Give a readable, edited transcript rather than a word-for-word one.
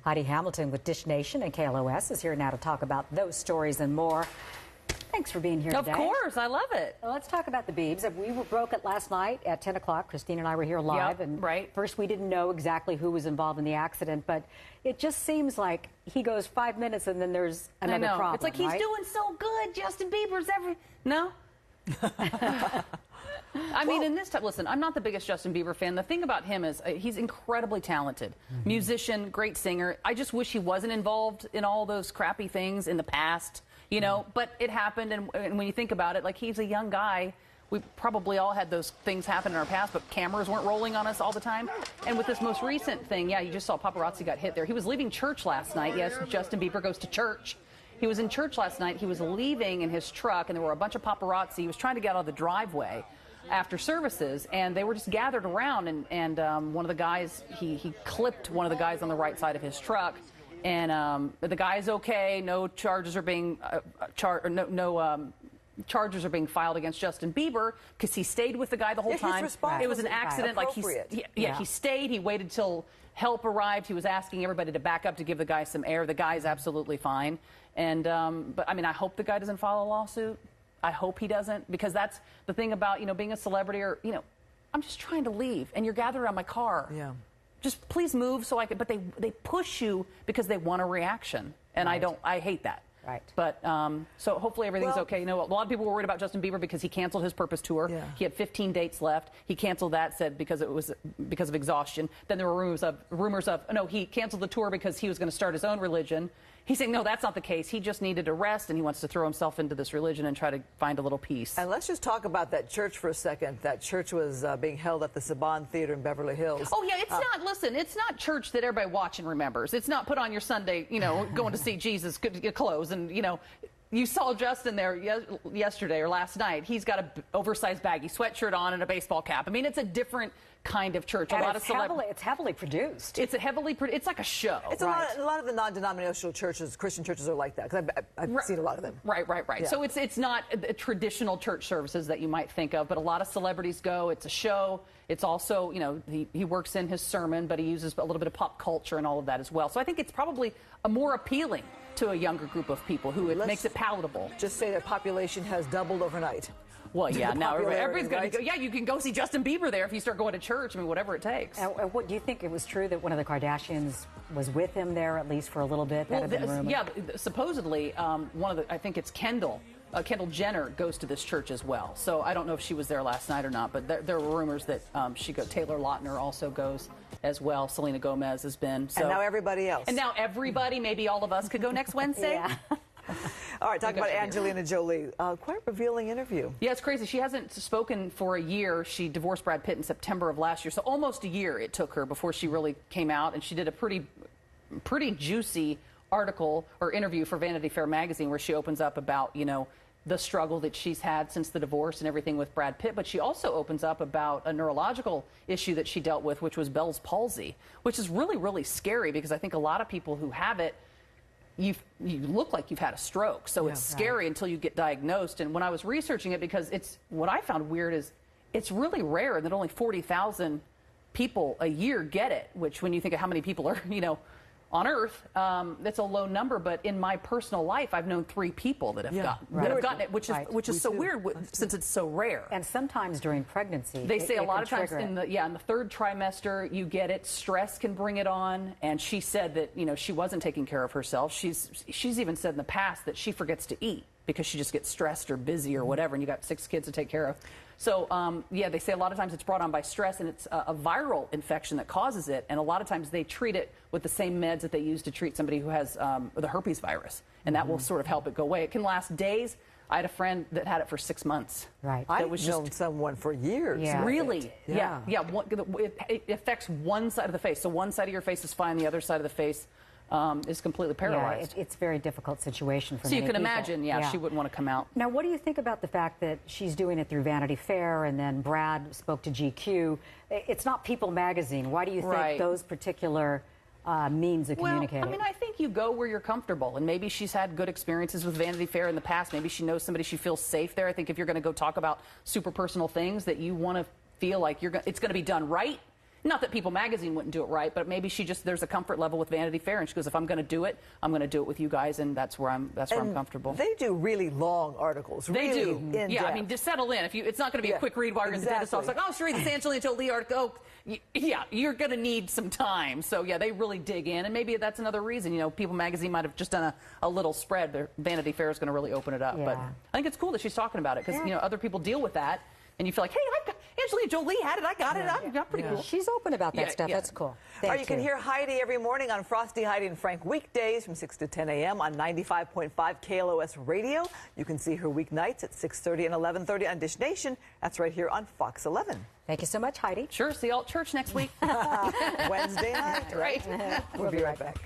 Heidi Hamilton with Dish Nation and KLOS is here now to talk about those stories and more. Thanks for being here today. Of course, I love it. Well, let's talk about the Biebs. We broke it last night at 10 o'clock. Christine and I were here live. Yep, and right. First, we didn't know exactly who was involved in the accident, but it just seems like he goes 5 minutes and then there's another problem. It's like he's doing so good. Justin Bieber's No? I mean, in this time, listen, I'm not the biggest Justin Bieber fan. The thing about him is he's incredibly talented. Musician, great singer. I just wish he wasn't involved in all those crappy things in the past, you know, but it happened. And when you think about it, like, he's a young guy. We probably all had those things happen in our past, but cameras weren't rolling on us all the time. And with this most recent thing, yeah, you just saw paparazzi got hit there. He was leaving church last night. Yes, Justin Bieber goes to church. He was in church last night. He was leaving in his truck, and there were a bunch of paparazzi. He was trying to get out of the driveway after services, and they were just gathered around, and one of the guys, he clipped one of the guys on the right side of his truck, and the guy's okay. No charges are being charges are being filed against Justin Bieber because he stayed with the guy the whole time. It was an accident. Like he stayed. He waited till help arrived. He was asking everybody to back up to give the guy some air. The guy's absolutely fine. And but I mean, I hope the guy doesn't file a lawsuit. I hope he doesn't, because that's the thing about, you know, being a celebrity, or, you know, I'm just trying to leave and you're gathered around my car. Yeah. Just please move so I can. But they push you because they want a reaction, and I hate that. Right. But so hopefully everything's okay. You know, a lot of people were worried about Justin Bieber because he canceled his Purpose tour. Yeah. He had 15 dates left. He canceled that, said because it was because of exhaustion. Then there were rumors of no, he canceled the tour because he was going to start his own religion. He's saying, no, that's not the case. He just needed a rest, and he wants to throw himself into this religion and try to find a little peace. And let's just talk about that church for a second. That church was being held at the Saban Theater in Beverly Hills. Oh, yeah, it's not, listen, it's not church that everybody watching remembers. It's not put on your Sunday, you know, going to see Jesus, get clothes, and, you know, you saw Justin there yesterday or last night. He's got an oversized baggy sweatshirt on and a baseball cap. I mean, it's a different kind of church. And it's heavily produced. It's it's like a show. It's a lot of the non-denominational churches, Christian churches, are like that, because I've seen a lot of them. Right. Yeah. So it's not traditional church services that you might think of, but a lot of celebrities go. It's a show. It's also, you know, he works in his sermon, but he uses a little bit of pop culture and all of that as well. So I think it's probably more appealing to a younger group of people who makes it palatable. Just say their population has doubled overnight. Well, yeah, now everybody's going to go. Yeah, you can go see Justin Bieber there if you start going to church. I mean, whatever it takes. What do you think? It was true that one of the Kardashians was with him there, at least for a little bit? That had been rumored. Yeah, supposedly I think it's Kendall Jenner goes to this church as well. So I don't know if she was there last night or not, but there were rumors that Taylor Lautner also goes as well. Selena Gomez has been. So. And now everybody else. And now everybody, maybe all of us, could go next Wednesday. Yeah. All right, talk about Angelina Jolie. Quite a revealing interview. Yeah, it's crazy. She hasn't spoken for a year. She divorced Brad Pitt in September of last year, so almost a year it took her before she really came out, and she did a pretty juicy article or interview for Vanity Fair magazine where she opens up about, you know, the struggle that she's had since the divorce and everything with Brad Pitt, but she also opens up about a neurological issue that she dealt with, which was Bell's palsy, which is really, really scary, because I think a lot of people who have it, you look like you've had a stroke, so it's scary until you get diagnosed. And when I was researching it, because what I found weird is it's really rare that only 40,000 people a year get it, which, when you think of how many people are, you know, on Earth, that's a low number. But in my personal life, I've known 3 people that have gotten it, which is so weird since it's so rare. And sometimes during pregnancy, they say a lot of times in the 3rd trimester you get it. Stress can bring it on. And she said that, you know, she wasn't taking care of herself. She's even said in the past that she forgets to eat because she just gets stressed or busy or whatever, and you got 6 kids to take care of. So, yeah, they say a lot of times it's brought on by stress, and it's a viral infection that causes it, and a lot of times they treat it with the same meds that they use to treat somebody who has the herpes virus, and that will sort of help it go away. It can last days. I had a friend that had it for 6 months. Right. I've known someone for years. Yeah. Really? Yeah. It affects one side of the face. So one side of your face is fine, the other side of the face is completely paralyzed. Yeah, it's a very difficult situation for many people. So you can imagine, she wouldn't want to come out. Now, what do you think about the fact that she's doing it through Vanity Fair, and then Brad spoke to GQ? It's not People magazine. Why do you think those particular means of communicating? Well, I mean, I think you go where you're comfortable, and maybe she's had good experiences with Vanity Fair in the past. Maybe she knows somebody she feels safe there. I think if you're going to go talk about super personal things that you want to feel like it's going to be done right, Not that People magazine wouldn't do it right, but maybe there's a comfort level with Vanity Fair, and she goes, if I'm going to do it, I'm going to do it with you guys, and that's where I'm comfortable. They do really long articles. They really do. In-depth. Yeah, I mean, just settle in. It's not going to be a quick read while you're in the dentist's office. Like, oh, sure, this Angelina Jolie article. Oh, yeah, you're going to need some time. So yeah, they really dig in, and maybe that's another reason. People magazine might have just done a little spread. Their Vanity Fair is going to really open it up. Yeah. But I think it's cool that she's talking about it because other people deal with that. And you feel like, hey, Angelina Jolie had it. I got it. I'm pretty cool. She's open about that stuff. That's cool. You can hear Heidi every morning on Frosty, Heidi, and Frank weekdays from 6 to 10 a.m. on 95.5 KLOS Radio. You can see her weeknights at 6:30 and 11:30 on Dish Nation. That's right here on Fox 11. Thank you so much, Heidi. Sure. See y'all at church next week. Wednesday night. Right. We'll be right back.